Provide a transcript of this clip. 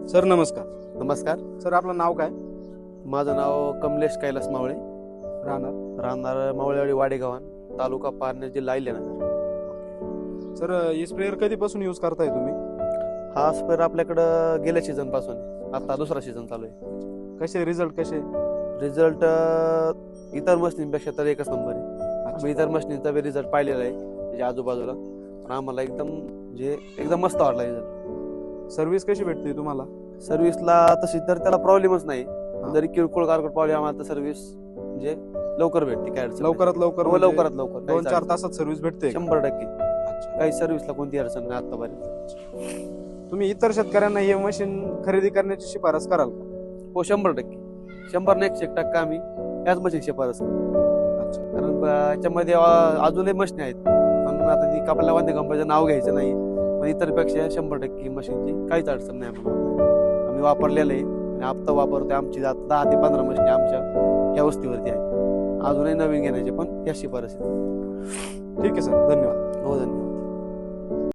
Sir नमस्कार. नमस्कार. Sir आपलं नाव काय? माझं नाव कमलेश कैलास मावळे, राहणार मावळेवाडी वाडेगावान, तालुका पारनेर, जिल्हा अहिल्यानगर. सर ही स्प्रेअर कधीपासून यूज करताय तुम्ही? हा स्पेअर आपल्याकडं गेल्या सीझन पासून आहे. आता दुसरा सीझन चालू आहे. कसे रिझल्ट कसे? रिझल्ट इतर मशीनीपेक्षा तर एकच नंबर आहे. आम्ही इतर मशीनीचा बी रिझल्ट पाहिलेला आहे त्याच्या आजूबाजूला, पण आम्हाला एकदम मस्त वाटला रिझल्ट. सर्व्हिस कशी भेटते तुम्हाला? सर्व्हिसला तशी तर त्याला प्रॉब्लेमच नाही. जरी किरकोळ कारकोळ प्रॉब्लेम आला तर सर्व्हिस लवकर भेटते. काय अडचण लवकरात नाही. लवकर हो, म्हणजे लवकरात लवकर 2-4 तासात सर्व्हिस भेटते? 100%. अच्छा. काही सर्व्हिसला कोणती अडचण नाही आतापर्यंत. तुम्ही इतर शेतकऱ्यांना हे मशीन खरेदी करण्याची शिफारस कराल का? हो, 100%. 100% आम्ही याच मशीन शिफारस करतो. अच्छा. कारण याच्यामध्ये अजूनही मशीन आहेत, पण आता ती आपल्याला वाद्य कंपनीचं नाव घ्यायचं नाही. पण इतरपेक्षा 100% मशीनची काहीच अडचण नाही आम्हाला. आम्ही वापरलेलं आहे आणि आता वापरतोय. आमची 10 ते 15 मशीन आमच्या या वस्तीवरती आहेत. अजूनही नवीन घेण्याचे पण या शिफारस आहेत. ठीक आहे सर, धन्यवाद. हो, धन्यवाद.